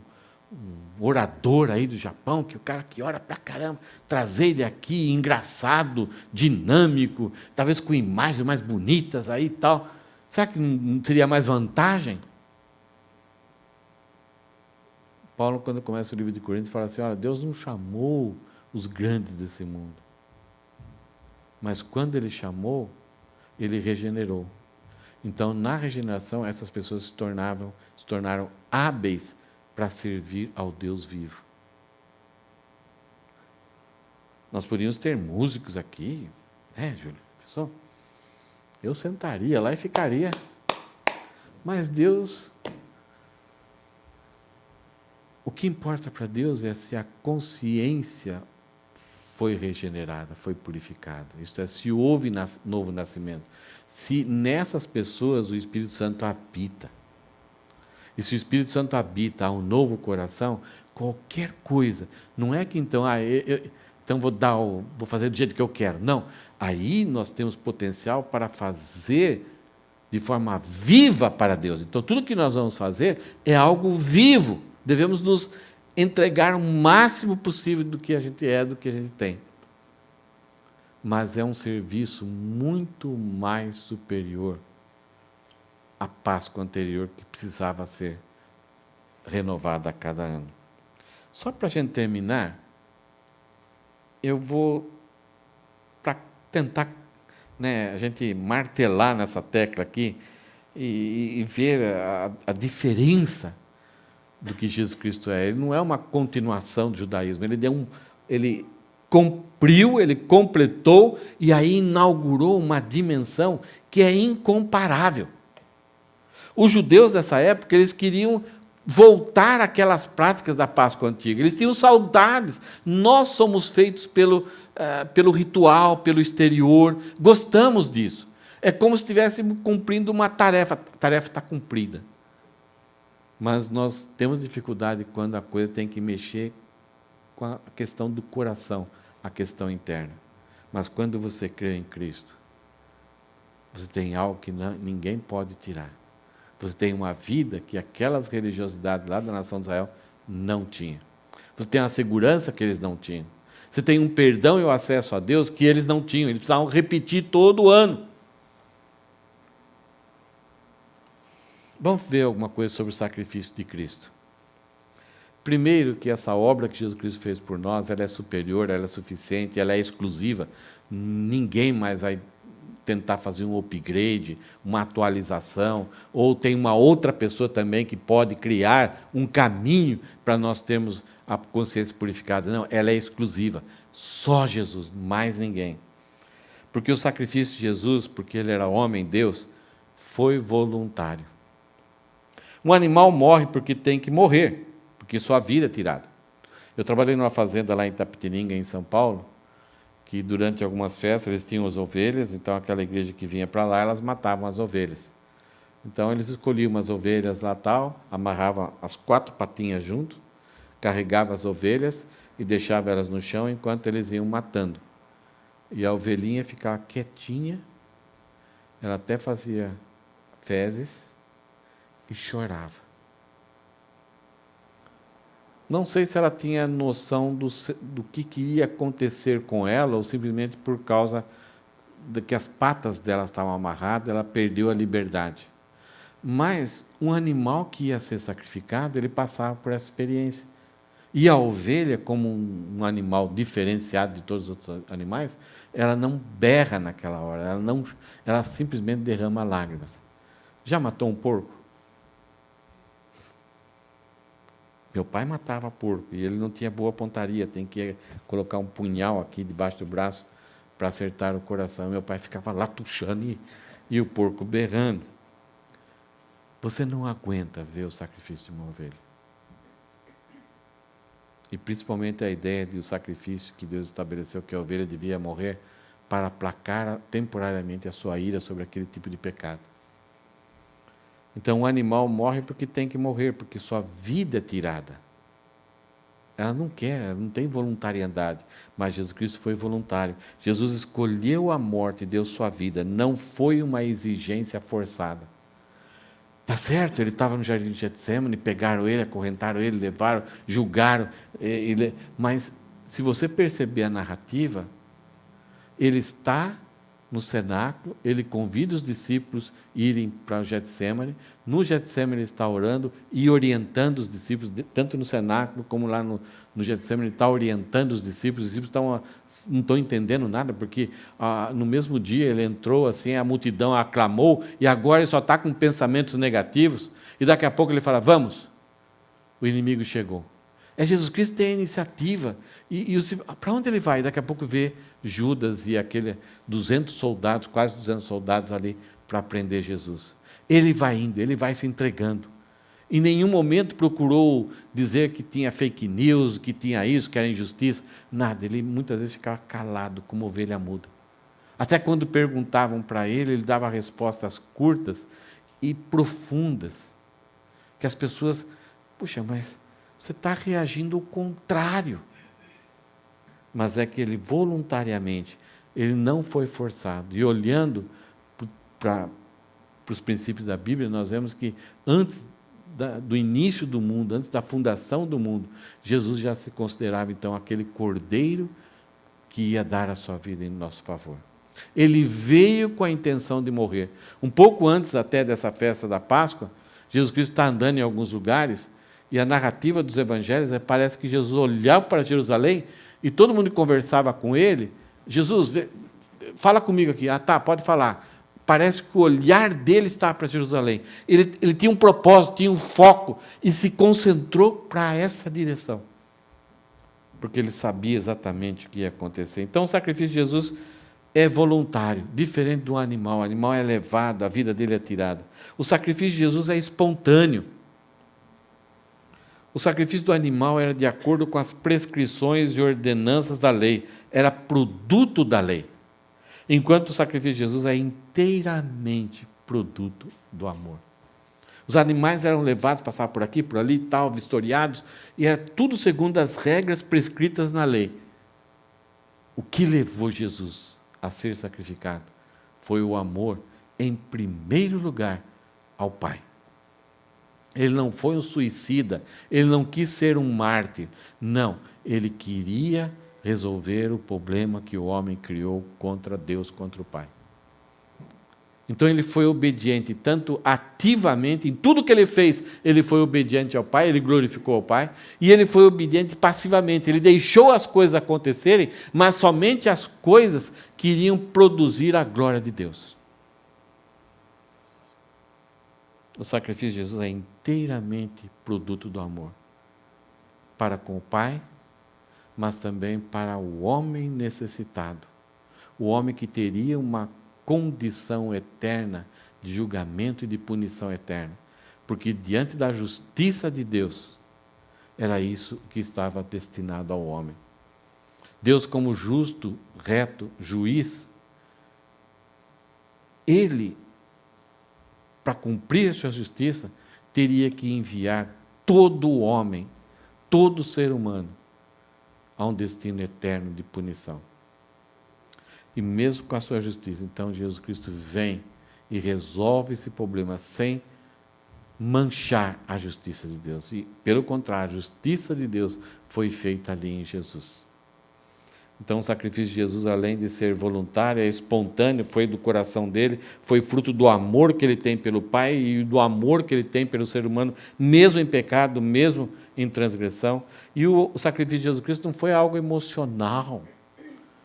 orador aí do Japão, que o cara que ora pra caramba, trazer ele aqui, engraçado, dinâmico, talvez com imagens mais bonitas aí e tal? Será que não teria mais vantagem? Paulo, quando começa o livro de Coríntios, fala assim: olha, Deus não chamou os grandes desse mundo, mas quando Ele chamou, Ele regenerou. Então, na regeneração, essas pessoas se tornaram hábeis para servir ao Deus vivo. Nós poderíamos ter músicos aqui, né, Júlio? Pessoal, eu sentaria lá e ficaria. Mas Deus, o que importa para Deus é se a consciência foi regenerada, foi purificada. Isto é, se houve novo nascimento. Se nessas pessoas o Espírito Santo habita. E se o Espírito Santo habita a um novo coração, qualquer coisa, não é que então, então vou fazer do jeito que eu quero. Não, aí nós temos potencial para fazer de forma viva para Deus. Então, tudo que nós vamos fazer é algo vivo. Devemos nos entregar o máximo possível do que a gente é, do que a gente tem. Mas é um serviço muito mais superior a Páscoa anterior, que precisava ser renovada a cada ano. Só para a gente terminar, eu vou, para tentar, né, a gente martelar nessa tecla aqui e ver a diferença do que Jesus Cristo é. Ele não é uma continuação do judaísmo, ele cumpriu, ele completou e aí inaugurou uma dimensão que é incomparável. Os judeus dessa época, eles queriam voltar àquelas práticas da Páscoa antiga. Eles tinham saudades. Nós somos feitos pelo ritual, pelo exterior. Gostamos disso. É como se estivéssemos cumprindo uma tarefa. A tarefa está cumprida. Mas nós temos dificuldade quando a coisa tem que mexer com a questão do coração, a questão interna. Mas quando você crê em Cristo, você tem algo que ninguém pode tirar. Você tem uma vida que aquelas religiosidades lá da nação de Israel não tinham. Você tem uma segurança que eles não tinham. Você tem um perdão e o acesso a Deus que eles não tinham. Eles precisavam repetir todo ano. Vamos ver alguma coisa sobre o sacrifício de Cristo. Primeiro que essa obra que Jesus Cristo fez por nós, ela é superior, ela é suficiente, ela é exclusiva. Ninguém mais vai tentar fazer um upgrade, uma atualização, ou tem uma outra pessoa também que pode criar um caminho para nós termos a consciência purificada. Não, ela é exclusiva. Só Jesus, mais ninguém. Porque o sacrifício de Jesus, porque ele era homem, Deus, foi voluntário. Um animal morre porque tem que morrer, porque sua vida é tirada. Eu trabalhei numa fazenda lá em Itapetininga, em São Paulo, que durante algumas festas eles tinham as ovelhas, então aquela igreja que vinha para lá, elas matavam as ovelhas. Então eles escolhiam umas ovelhas lá tal, amarravam as 4 patinhas junto, carregavam as ovelhas e deixavam elas no chão enquanto eles iam matando. E a ovelhinha ficava quietinha, ela até fazia fezes e chorava. Não sei se ela tinha noção do que ia acontecer com ela, ou simplesmente por causa de que as patas dela estavam amarradas, ela perdeu a liberdade. Mas um animal que ia ser sacrificado, ele passava por essa experiência. E a ovelha, como um animal diferenciado de todos os outros animais, ela não berra naquela hora, ela simplesmente derrama lágrimas. Já matou um porco? Meu pai matava porco e ele não tinha boa pontaria, tem que colocar um punhal aqui debaixo do braço para acertar o coração. Meu pai ficava lá tuchando e o porco berrando. Você não aguenta ver o sacrifício de uma ovelha. E principalmente a ideia de o sacrifício que Deus estabeleceu que a ovelha devia morrer para aplacar temporariamente a sua ira sobre aquele tipo de pecado. Então o animal morre porque tem que morrer, porque sua vida é tirada. Ela não quer, ela não tem voluntariedade, mas Jesus Cristo foi voluntário. Jesus escolheu a morte e deu sua vida, não foi uma exigência forçada. Tá certo, ele estava no jardim de Getsemane, pegaram ele, acorrentaram ele, levaram, julgaram, mas se você perceber a narrativa, ele está no cenáculo, ele convida os discípulos a irem para o Getsemane. No Getsemane ele está orando e orientando os discípulos, tanto no cenáculo como lá no Getsemane ele está orientando os discípulos não estão entendendo nada, porque no mesmo dia ele entrou assim, a multidão aclamou, e agora ele só está com pensamentos negativos, e daqui a pouco ele fala, vamos, o inimigo chegou. É Jesus Cristo tem a iniciativa. Para onde ele vai? Daqui a pouco vê Judas e aquele 200 soldados, quase 200 soldados ali para prender Jesus. Ele vai indo, ele vai se entregando. Em nenhum momento procurou dizer que tinha fake news, que tinha isso, que era injustiça. Nada, ele muitas vezes ficava calado, como ovelha muda. Até quando perguntavam para ele, ele dava respostas curtas e profundas. Que as pessoas, puxa, mas você está reagindo ao contrário. Mas é que ele voluntariamente, ele não foi forçado. E olhando para os princípios da Bíblia, nós vemos que antes do início do mundo, antes da fundação do mundo, Jesus já se considerava então aquele cordeiro que ia dar a sua vida em nosso favor. Ele veio com a intenção de morrer. Um pouco antes até dessa festa da Páscoa, Jesus Cristo está andando em alguns lugares, e a narrativa dos evangelhos parece que Jesus olhava para Jerusalém e todo mundo que conversava com ele, Jesus, fala comigo aqui. Ah, tá, pode falar. Parece que o olhar dele estava para Jerusalém. Ele tinha um propósito, tinha um foco e se concentrou para essa direção. Porque ele sabia exatamente o que ia acontecer. Então o sacrifício de Jesus é voluntário, diferente do animal. O animal é levado, a vida dele é tirada. O sacrifício de Jesus é espontâneo. O sacrifício do animal era de acordo com as prescrições e ordenanças da lei, era produto da lei. Enquanto o sacrifício de Jesus é inteiramente produto do amor. Os animais eram levados, passavam por aqui, por ali, tal, vistoriados, e era tudo segundo as regras prescritas na lei. O que levou Jesus a ser sacrificado foi o amor, em primeiro lugar, ao Pai. Ele não foi um suicida, ele não quis ser um mártir, não, ele queria resolver o problema que o homem criou contra Deus, contra o Pai. Então ele foi obediente, tanto ativamente, em tudo que ele fez, ele foi obediente ao Pai, ele glorificou ao Pai, e ele foi obediente passivamente, ele deixou as coisas acontecerem, mas somente as coisas que iriam produzir a glória de Deus. O sacrifício de Jesus é inteiramente produto do amor, para com o Pai, mas também para o homem necessitado, o homem que teria uma condição eterna de julgamento e de punição eterna, porque diante da justiça de Deus, era isso que estava destinado ao homem. Deus, como justo, reto, juiz, ele, para cumprir a sua justiça, teria que enviar todo o homem, todo ser humano, a um destino eterno de punição. E mesmo com a sua justiça, então Jesus Cristo vem e resolve esse problema sem manchar a justiça de Deus. E, pelo contrário, a justiça de Deus foi feita ali em Jesus. Então, o sacrifício de Jesus, além de ser voluntário, é espontâneo, foi do coração dele, foi fruto do amor que ele tem pelo Pai e do amor que ele tem pelo ser humano, mesmo em pecado, mesmo em transgressão. E o sacrifício de Jesus Cristo não foi algo emocional,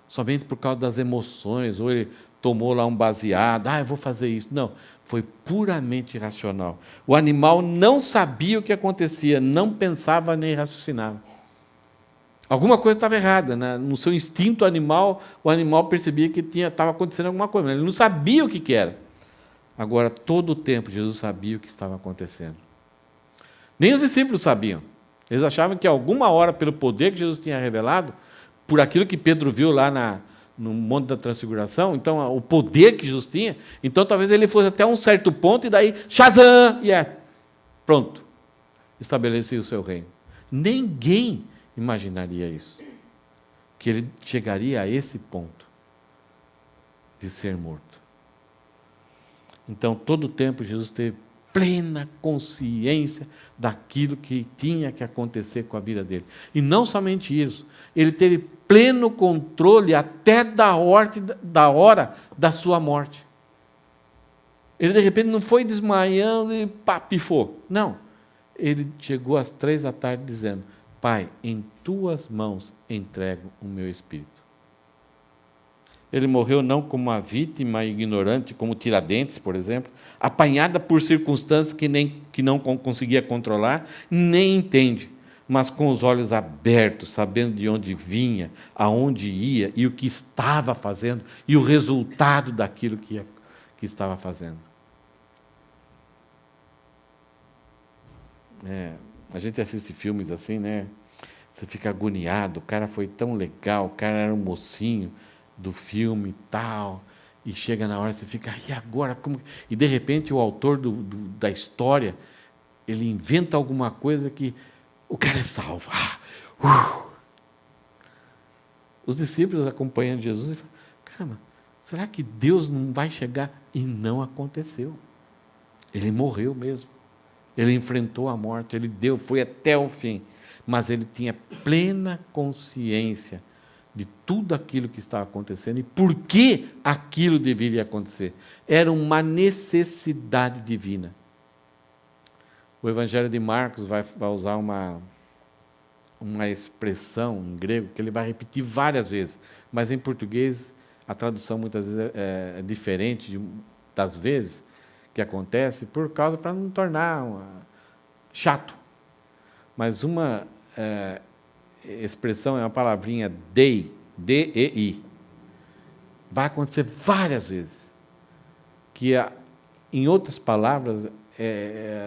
somente por causa das emoções, ou ele tomou lá um baseado, eu vou fazer isso. Não, foi puramente racional. O animal não sabia o que acontecia, não pensava nem raciocinava. Alguma coisa estava errada, né? No seu instinto animal, o animal percebia que estava acontecendo alguma coisa, mas ele não sabia o que era. Agora, todo o tempo, Jesus sabia o que estava acontecendo. Nem os discípulos sabiam. Eles achavam que alguma hora, pelo poder que Jesus tinha revelado, por aquilo que Pedro viu lá no Monte da Transfiguração, então o poder que Jesus tinha, então talvez ele fosse até um certo ponto e daí, Shazam! Pronto, estabelecia o seu reino. Ninguém imaginaria isso, que ele chegaria a esse ponto de ser morto. Então, todo o tempo, Jesus teve plena consciência daquilo que tinha que acontecer com a vida dele. E não somente isso, ele teve pleno controle até da hora da sua morte. Ele, de repente, não foi desmaiando e pifou. Não. Ele chegou às 3h dizendo, Pai, em tuas mãos entrego o meu espírito. Ele morreu não como uma vítima ignorante, como Tiradentes, por exemplo, apanhada por circunstâncias que não conseguia controlar, nem entende, mas com os olhos abertos, sabendo de onde vinha, aonde ia e o que estava fazendo e o resultado daquilo que estava fazendo. A gente assiste filmes assim, né? Você fica agoniado, o cara foi tão legal, o cara era um mocinho do filme e tal, e chega na hora você fica, e agora? Como? E de repente o autor da história, ele inventa alguma coisa que o cara é salvo. Os discípulos acompanhando Jesus e falam, caramba, será que Deus não vai chegar? E não aconteceu. Ele morreu mesmo. Ele enfrentou a morte, foi até o fim, mas ele tinha plena consciência de tudo aquilo que estava acontecendo e por que aquilo deveria acontecer. Era uma necessidade divina. O Evangelho de Marcos vai usar uma expressão em grego que ele vai repetir várias vezes, mas em português a tradução muitas vezes é diferente das vezes que acontece, para não tornar chato. Mas uma expressão é uma palavrinha dei, D-E-I. Vai acontecer várias vezes. Que, em outras palavras,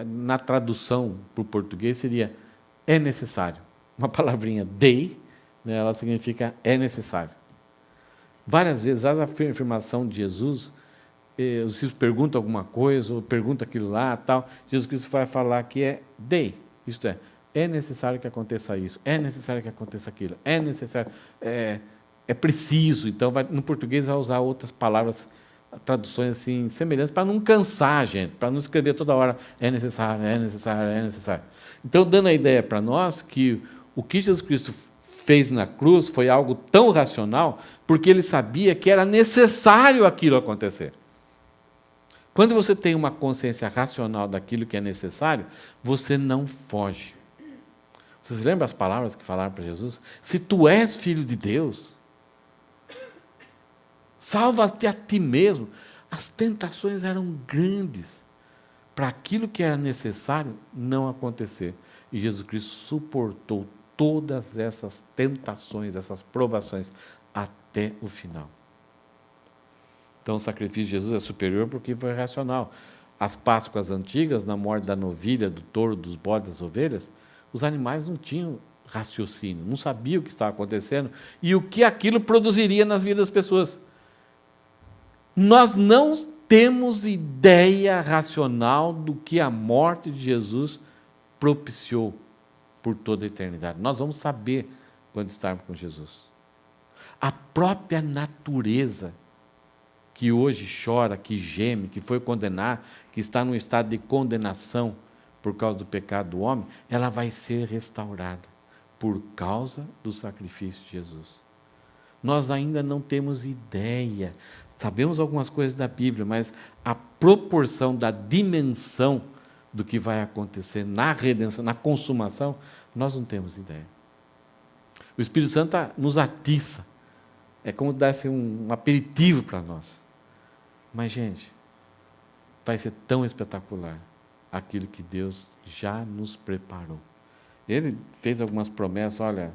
na tradução para o português seria é necessário. Uma palavrinha dei, né, ela significa é necessário. Várias vezes, a afirmação de Jesus, os discípulos perguntam alguma coisa, ou perguntam aquilo lá, tal, Jesus Cristo vai falar que é dei, isto é necessário que aconteça isso, é necessário que aconteça aquilo, é necessário, é preciso. Então, no português vai usar outras palavras, traduções assim, semelhantes, para não cansar a gente, para não escrever toda hora, é necessário, é necessário, é necessário. Então, dando a ideia para nós que o que Jesus Cristo fez na cruz foi algo tão racional, porque ele sabia que era necessário aquilo acontecer. Quando você tem uma consciência racional daquilo que é necessário, você não foge. Vocês lembram as palavras que falaram para Jesus? Se tu és filho de Deus, salva-te a ti mesmo. As tentações eram grandes para aquilo que era necessário não acontecer. E Jesus Cristo suportou todas essas tentações, essas provações, até o final. Então, o sacrifício de Jesus é superior porque foi racional. As Páscoas antigas, na morte da novilha, do touro, dos bodes, das ovelhas, os animais não tinham raciocínio, não sabiam o que estava acontecendo e o que aquilo produziria nas vidas das pessoas. Nós não temos ideia racional do que a morte de Jesus propiciou por toda a eternidade. Nós vamos saber quando estarmos com Jesus. A própria natureza que hoje chora, que geme, que foi condenar, que está num estado de condenação por causa do pecado do homem, ela vai ser restaurada por causa do sacrifício de Jesus. Nós ainda não temos ideia, sabemos algumas coisas da Bíblia, mas a proporção da dimensão do que vai acontecer na redenção, na consumação, nós não temos ideia. O Espírito Santo nos atiça, é como dar um aperitivo para nós. Mas, gente, vai ser tão espetacular aquilo que Deus já nos preparou. Ele fez algumas promessas, olha,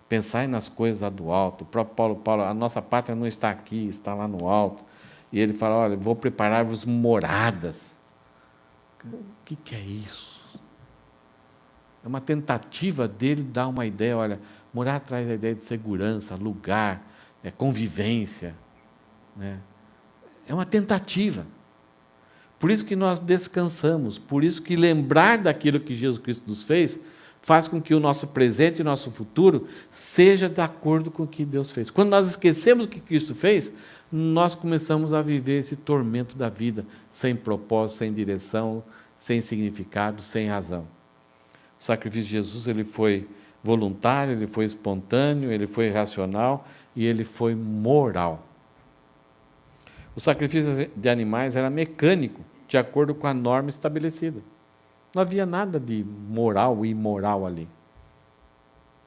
pensai nas coisas lá do alto. O próprio Paulo, a nossa pátria não está aqui, está lá no alto. E ele fala, olha, vou preparar-vos moradas. O que é isso? É uma tentativa dele dar uma ideia, olha, morar traz a ideia de segurança, lugar, convivência, né? É uma tentativa. Por isso que nós descansamos, por isso que lembrar daquilo que Jesus Cristo nos fez, faz com que o nosso presente e o nosso futuro seja de acordo com o que Deus fez. Quando nós esquecemos o que Cristo fez, nós começamos a viver esse tormento da vida, sem propósito, sem direção, sem significado, sem razão. O sacrifício de Jesus, ele foi voluntário, ele foi espontâneo, ele foi racional e ele foi moral. O sacrifício de animais era mecânico, de acordo com a norma estabelecida. Não havia nada de moral e imoral ali.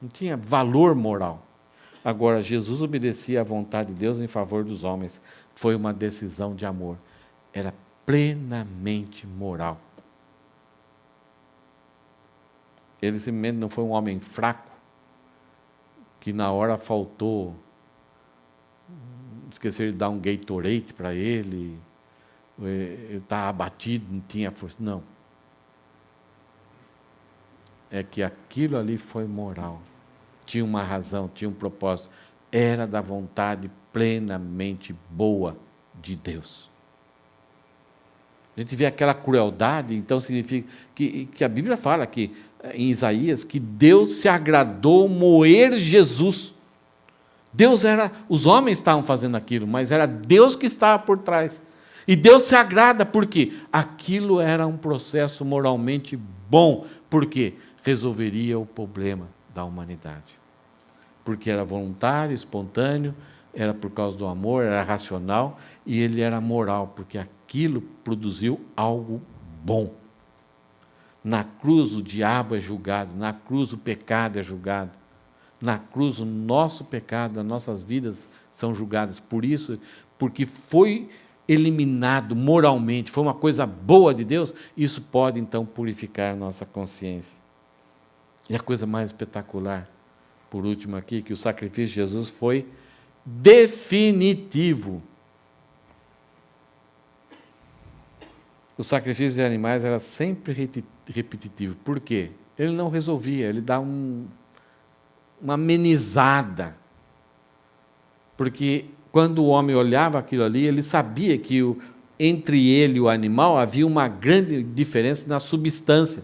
Não tinha valor moral. Agora, Jesus obedecia à vontade de Deus em favor dos homens. Foi uma decisão de amor. Era plenamente moral. Ele simplesmente não foi um homem fraco, que na hora faltou, esqueceram de dar um Gatorade para ele estava abatido, não tinha força. Não. É que aquilo ali foi moral. Tinha uma razão, tinha um propósito. Era da vontade plenamente boa de Deus. A gente vê aquela crueldade, então significa que a Bíblia fala que, em Isaías, que Deus se agradou moer Jesus. Deus os homens estavam fazendo aquilo, mas era Deus que estava por trás. E Deus se agrada porque aquilo era um processo moralmente bom, porque resolveria o problema da humanidade. Porque era voluntário, espontâneo, era por causa do amor, era racional, e ele era moral, porque aquilo produziu algo bom. Na cruz o diabo é julgado, na cruz o pecado é julgado, na cruz o nosso pecado, as nossas vidas são julgadas. Por isso, porque foi eliminado moralmente, foi uma coisa boa de Deus, isso pode então purificar a nossa consciência. E a coisa mais espetacular, por último aqui, que o sacrifício de Jesus foi definitivo. O sacrifício de animais era sempre repetitivo. Por quê? Ele não resolvia, ele dá uma amenizada. Porque quando o homem olhava aquilo ali, ele sabia que entre ele e o animal havia uma grande diferença na substância.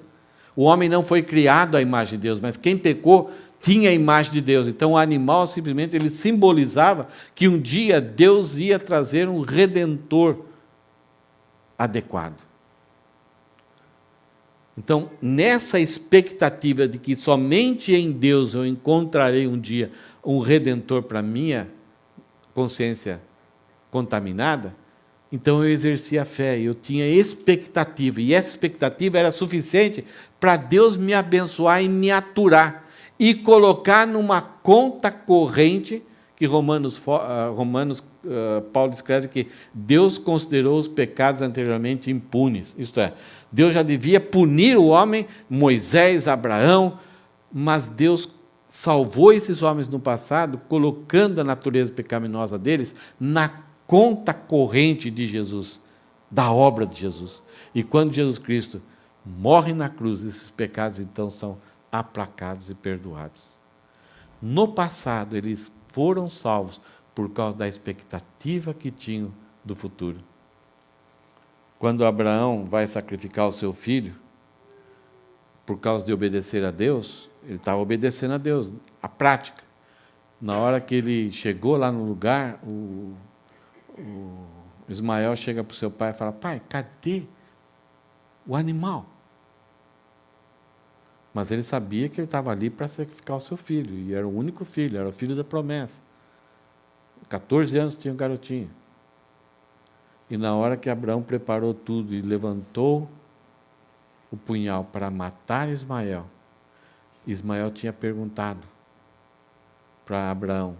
O homem não foi criado à imagem de Deus, mas quem pecou tinha a imagem de Deus. Então o animal simplesmente ele simbolizava que um dia Deus ia trazer um redentor adequado. Então, nessa expectativa de que somente em Deus eu encontrarei um dia um redentor para a minha consciência contaminada, Então eu exercia a fé, eu tinha expectativa, e essa expectativa era suficiente para Deus me abençoar e me aturar, e colocar numa conta corrente, que Paulo escreve que Deus considerou os pecados anteriormente impunes, isto é, Deus já devia punir o homem, Moisés, Abraão, mas Deus salvou esses homens no passado, colocando a natureza pecaminosa deles na conta corrente de Jesus, da obra de Jesus. E quando Jesus Cristo morre na cruz, esses pecados então são aplacados e perdoados. No passado, eles foram salvos por causa da expectativa que tinham do futuro. Quando Abraão vai sacrificar o seu filho, por causa de obedecer a Deus, ele estava obedecendo a Deus, a prática. Na hora que ele chegou lá no lugar, o Ismael chega para o seu pai e fala: pai, cadê o animal? Mas ele sabia que ele estava ali para sacrificar o seu filho, e era o único filho, era o filho da promessa. 14 anos tinha o garotinho. E na hora que Abraão preparou tudo e levantou o punhal para matar Ismael, Ismael tinha perguntado para Abraão: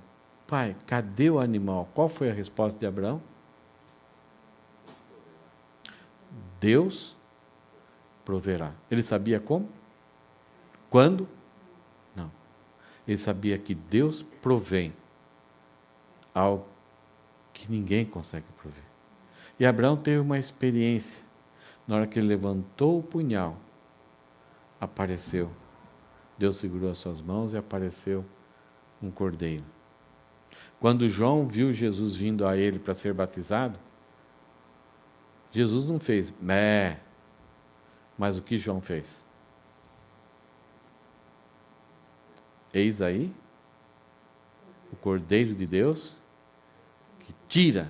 pai, cadê o animal? Qual foi a resposta de Abraão? Deus proverá. Ele sabia como? Quando? Não. Ele sabia que Deus provém algo que ninguém consegue prover. E Abraão teve uma experiência. Na hora que ele levantou o punhal, apareceu. Deus segurou as suas mãos e apareceu um cordeiro. Quando João viu Jesus vindo a ele para ser batizado, Jesus não fez mé, mas o que João fez? Eis aí o Cordeiro de Deus que tira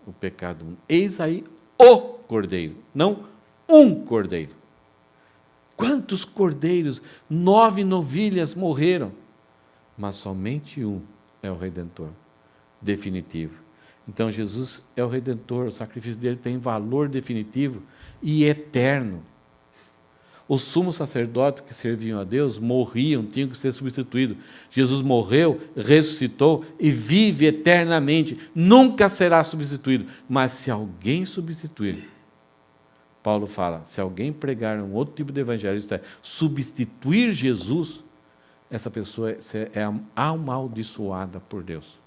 o pecado do mundo. Eis aí o Cordeiro, não um Cordeiro. Quantos cordeiros? 9 novilhas morreram, mas somente um é o Redentor definitivo. Então Jesus é o Redentor, o sacrifício dele tem valor definitivo e eterno. Os sumos sacerdotes que serviam a Deus morriam, tinham que ser substituídos. Jesus morreu, ressuscitou e vive eternamente, nunca será substituído. Mas se alguém substituir, Paulo fala, se alguém pregar um outro tipo de evangelho, isto é, substituir Jesus, essa pessoa é amaldiçoada por Deus,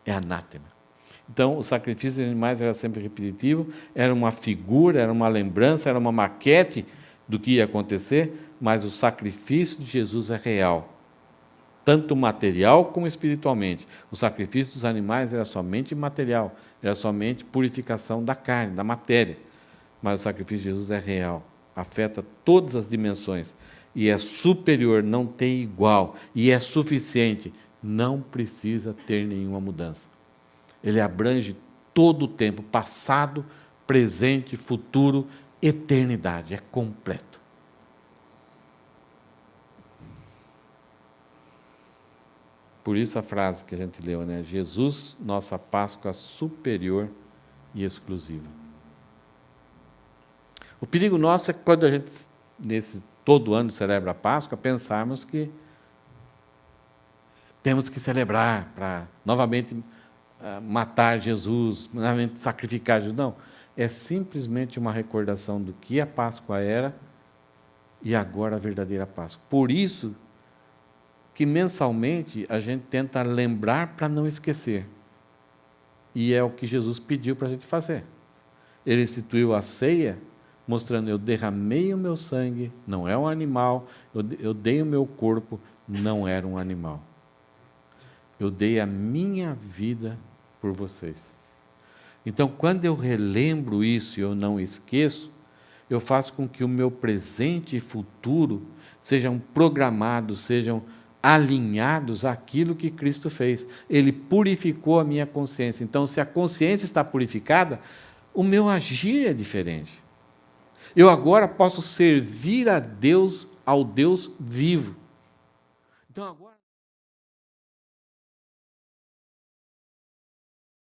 é anátema. Então, o sacrifício de animais era sempre repetitivo, era uma figura, era uma lembrança, era uma maquete do que ia acontecer, mas o sacrifício de Jesus é real, tanto material como espiritualmente. O sacrifício dos animais era somente material, era somente purificação da carne, da matéria, mas o sacrifício de Jesus é real, afeta todas as dimensões, e é superior, não tem igual, e é suficiente, não precisa ter nenhuma mudança. Ele abrange todo o tempo, passado, presente, futuro, eternidade, é completo. Por isso a frase que a gente leu, né? Jesus, nossa Páscoa superior e exclusiva. O perigo nosso é que quando a gente, todo ano celebra a Páscoa, pensarmos que temos que celebrar para novamente matar Jesus, novamente sacrificar Jesus. Não, é simplesmente uma recordação do que a Páscoa era e agora a verdadeira Páscoa. Por isso que mensalmente a gente tenta lembrar para não esquecer. E é o que Jesus pediu para a gente fazer. Ele instituiu a ceia, mostrando: eu derramei o meu sangue, não é um animal, eu dei o meu corpo, não era um animal. Eu dei a minha vida por vocês. Então, quando eu relembro isso e eu não esqueço, eu faço com que o meu presente e futuro sejam programados, sejam alinhados àquilo que Cristo fez. Ele purificou a minha consciência. Então, se a consciência está purificada, o meu agir é diferente. Eu agora posso servir a Deus, ao Deus vivo. Então, agora